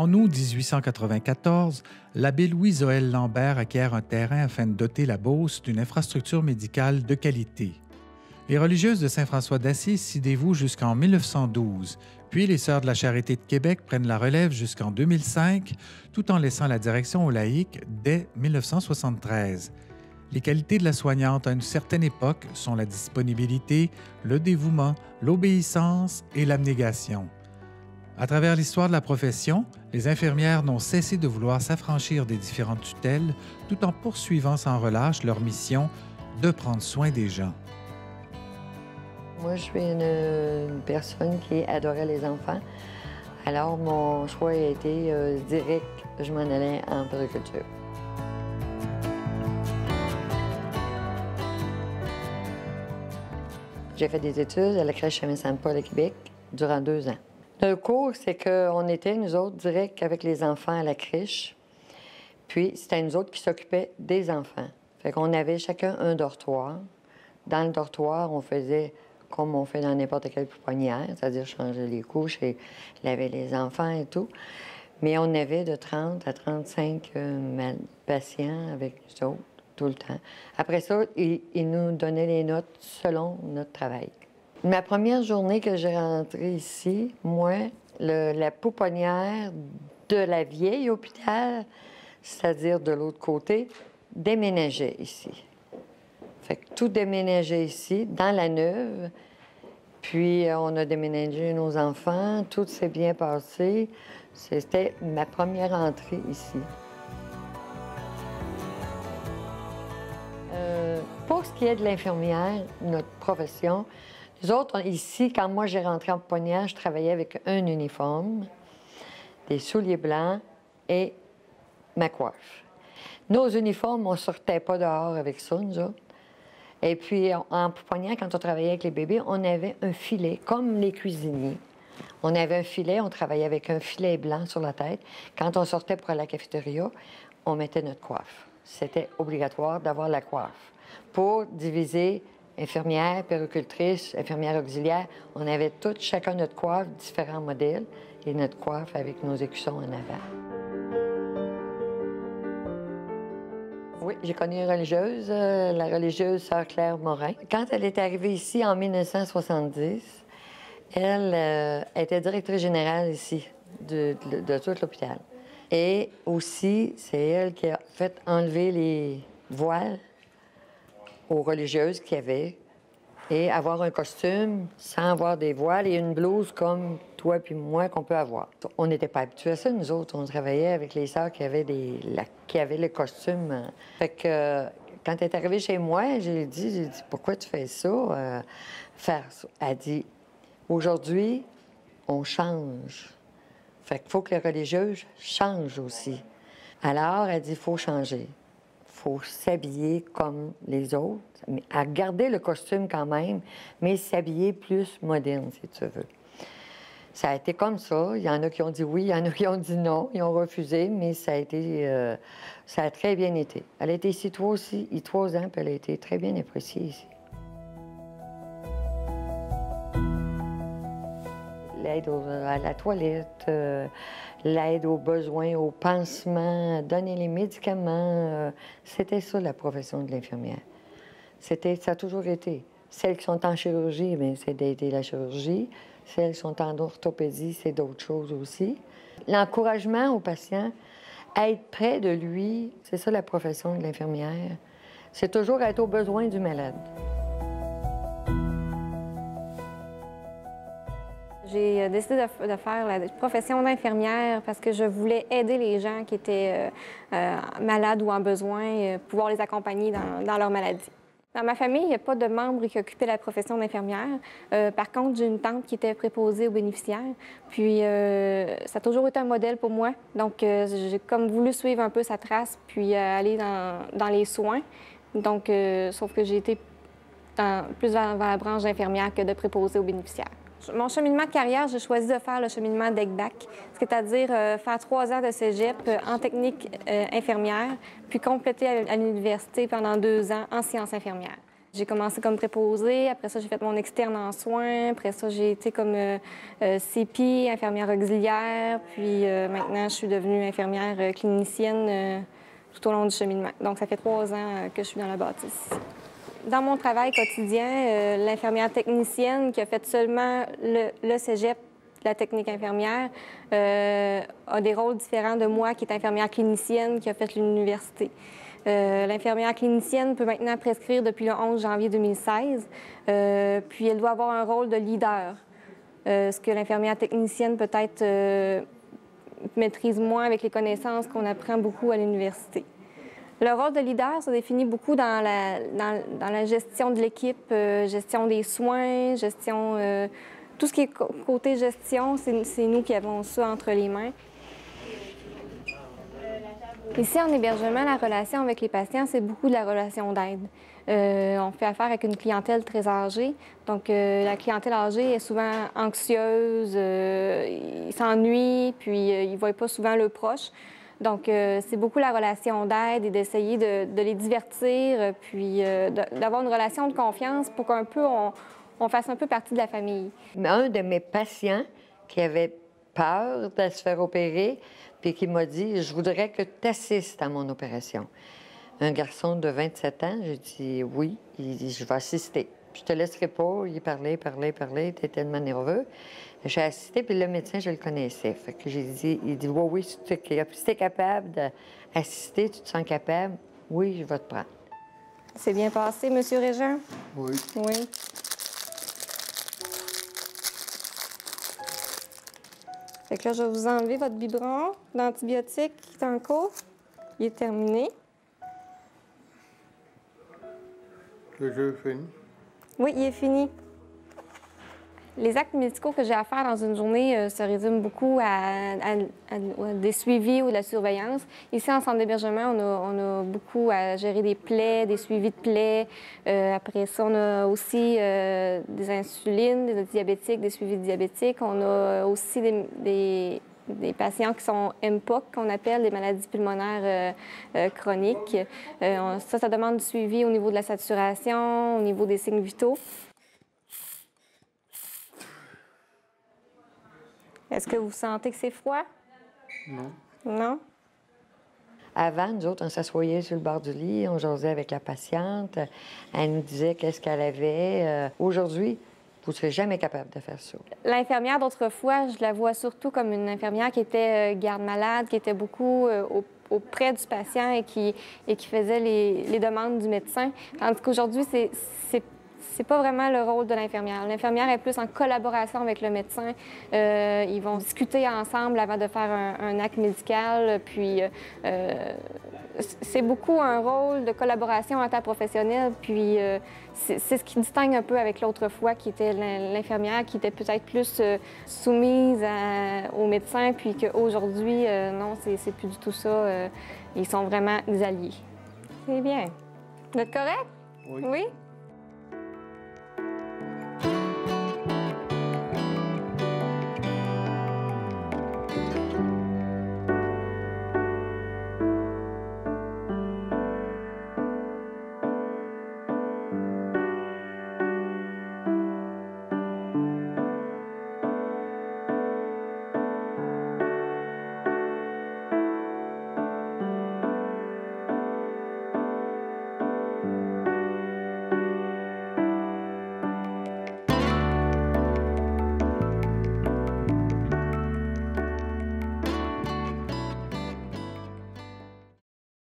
En août 1894, l'abbé Louis-Zoël Lambert acquiert un terrain afin de doter la Beauce d'une infrastructure médicale de qualité. Les religieuses de Saint-François d'Assise s'y dévouent jusqu'en 1912, puis les Sœurs de la Charité de Québec prennent la relève jusqu'en 2005, tout en laissant la direction aux laïcs dès 1973. Les qualités de la soignante à une certaine époque sont la disponibilité, le dévouement, l'obéissance et l'abnégation. À travers l'histoire de la profession, les infirmières n'ont cessé de vouloir s'affranchir des différentes tutelles tout en poursuivant sans relâche leur mission de prendre soin des gens. Moi, je suis une personne qui adorait les enfants. Alors, mon choix a été direct. Je m'en allais en périculture. J'ai fait des études à la crèche Saint-Paul à Québec durant 2 ans. Le cours, c'est qu'on était, nous autres, direct avec les enfants à la crèche. Puis, c'était nous autres qui s'occupaient des enfants. Fait qu'on avait chacun un dortoir. Dans le dortoir, on faisait comme on fait dans n'importe quelle pouponnière, c'est-à-dire changer les couches et laver les enfants et tout. Mais on avait de 30 à 35 patients avec nous autres tout le temps. Après ça, ils nous donnaient les notes selon notre travail. Ma première journée que j'ai rentré ici, moi, la pouponnière de la vieille hôpital, c'est-à-dire de l'autre côté, déménageait ici. Fait que tout déménageait ici, dans la neuve. Puis on a déménagé nos enfants, tout s'est bien passé. C'était ma première entrée ici. Pour ce qui est de l'infirmière, notre profession, nous autres, ici, quand moi j'ai rentré en pouponnière, je travaillais avec un uniforme, des souliers blancs et ma coiffe. Nos uniformes, on ne sortait pas dehors avec ça, nous autres. Et puis, en pouponnière, quand on travaillait avec les bébés, on avait un filet, comme les cuisiniers. On avait un filet, on travaillait avec un filet blanc sur la tête. Quand on sortait pour la cafétéria, on mettait notre coiffe. C'était obligatoire d'avoir la coiffe. Pour diviser infirmière, puéricultrice, infirmière auxiliaire, on avait toutes, chacun notre coiffe, différents modèles, et notre coiffe avec nos écussons en avant. Oui, j'ai connu une religieuse, la religieuse Sœur Claire Morin. Quand elle est arrivée ici en 1970, elle était directrice générale ici de tout l'hôpital. Et aussi, c'est elle qui a fait enlever les voiles aux religieuses qu'il y avait et avoir un costume sans avoir des voiles et une blouse comme toi puis moi qu'on peut avoir. On n'était pas habitués à ça, nous autres. On travaillait avec les sœurs qui avaient le costume. Fait que quand elle est arrivée chez moi, j'ai dit, pourquoi tu fais ça? Faire ça. Elle dit, aujourd'hui, on change. Fait qu'il faut que les religieuses changent aussi. Alors, elle dit, il faut changer. Il faut s'habiller comme les autres, mais à garder le costume quand même, mais s'habiller plus moderne, si tu veux. Ça a été comme ça. Il y en a qui ont dit oui, il y en a qui ont dit non. Ils ont refusé, mais ça a très bien été. Elle a été ici 3 ans, puis elle a été très bien appréciée ici. L'aide à la toilette, l'aide aux besoins, aux pansements, donner les médicaments. C'était ça, la profession de l'infirmière. Ça a toujours été. Celles qui sont en chirurgie, bien, c'est d'aider la chirurgie. Celles qui sont en orthopédie, c'est d'autres choses aussi. L'encouragement au patient, être près de lui, c'est ça la profession de l'infirmière. C'est toujours être aux besoins du malade. J'ai décidé de faire la profession d'infirmière parce que je voulais aider les gens qui étaient malades ou en besoin, pouvoir les accompagner dans leur maladie. Dans ma famille, il n'y a pas de membre qui occupait la profession d'infirmière. Par contre, j'ai une tante qui était préposée aux bénéficiaires. Puis, ça a toujours été un modèle pour moi. Donc, j'ai comme voulu suivre un peu sa trace, puis aller dans les soins. Donc, sauf que j'ai été plus vers la branche infirmière que de préposée aux bénéficiaires. Mon cheminement de carrière, j'ai choisi de faire le cheminement d'ECBAC, c'est-à-dire faire 3 ans de cégep en technique infirmière, puis compléter à l'université pendant 2 ans en sciences infirmières. J'ai commencé comme préposée, après ça, j'ai fait mon externe en soins, après ça, j'ai été comme CPI, infirmière auxiliaire, puis maintenant, je suis devenue infirmière clinicienne tout au long du cheminement. Donc, ça fait 3 ans que je suis dans la bâtisse. Dans mon travail quotidien, l'infirmière technicienne qui a fait seulement le cégep, la technique infirmière, a des rôles différents de moi qui est infirmière clinicienne qui a fait l'université. L'infirmière clinicienne peut maintenant prescrire depuis le 11 janvier 2016, puis elle doit avoir un rôle de leader, ce que l'infirmière technicienne peut-être maîtrise moins avec les connaissances qu'on apprend beaucoup à l'université. Le rôle de leader se définit beaucoup dans la gestion de l'équipe, gestion des soins, gestion... tout ce qui est côté gestion, c'est nous qui avons ça entre les mains. Ici, en hébergement, la relation avec les patients, c'est beaucoup de la relation d'aide. On fait affaire avec une clientèle très âgée. Donc, la clientèle âgée est souvent anxieuse, ils s'ennuient, puis ils ne voient pas souvent leurs proches. Donc, c'est beaucoup la relation d'aide et d'essayer de les divertir, puis d'avoir une relation de confiance pour qu'un peu on fasse un peu partie de la famille. Un de mes patients qui avait peur de se faire opérer, puis qui m'a dit « Je voudrais que tu assistes à mon opération ». Un garçon de 27 ans, j'ai dit « Oui ». Il dit « Je vais assister. Je te laisserai pas. » Il parlait, il était tellement nerveux. J'ai assisté, puis le médecin, je le connaissais. Fait que j'ai dit, il dit « Oui, si tu es capable d'assister, tu te sens capable, oui, je vais te prendre. » C'est bien passé, M. Régent? Oui. Oui. Fait que là, je vais vous enlever votre biberon d'antibiotiques qui est en cours. Il est terminé. Le jeu est fini? Oui, il est fini. Les actes médicaux que j'ai à faire dans une journée se résument beaucoup à des suivis ou de la surveillance. Ici, en centre d'hébergement, on a beaucoup à gérer des plaies, des suivis de plaies. Après ça, on a aussi des insulines, des diabétiques, des suivis diabétiques. On a aussi des patients qui sont MPOC, qu'on appelle des maladies pulmonaires chroniques. Ça demande du suivi au niveau de la saturation, au niveau des signes vitaux. Est-ce que vous sentez que c'est froid? Non. Non? Avant, nous autres, on s'assoyait sur le bord du lit, on jasait avec la patiente, elle nous disait qu'est-ce qu'elle avait. Aujourd'hui, vous ne serez jamais capable de faire ça. L'infirmière d'autrefois, je la vois surtout comme une infirmière qui était garde-malade, qui était beaucoup auprès du patient et qui faisait les demandes du médecin. Tandis qu'aujourd'hui, c'est pas vraiment le rôle de l'infirmière. L'infirmière est plus en collaboration avec le médecin. Ils vont discuter ensemble avant de faire un acte médical. Puis, c'est beaucoup un rôle de collaboration interprofessionnelle. Puis, c'est ce qui distingue un peu avec l'autre fois, qui était l'infirmière, qui était peut-être plus soumise au médecin, puis qu'aujourd'hui, non, c'est plus du tout ça. Ils sont vraiment des alliés. C'est bien. Vous êtes correct? Oui. Oui?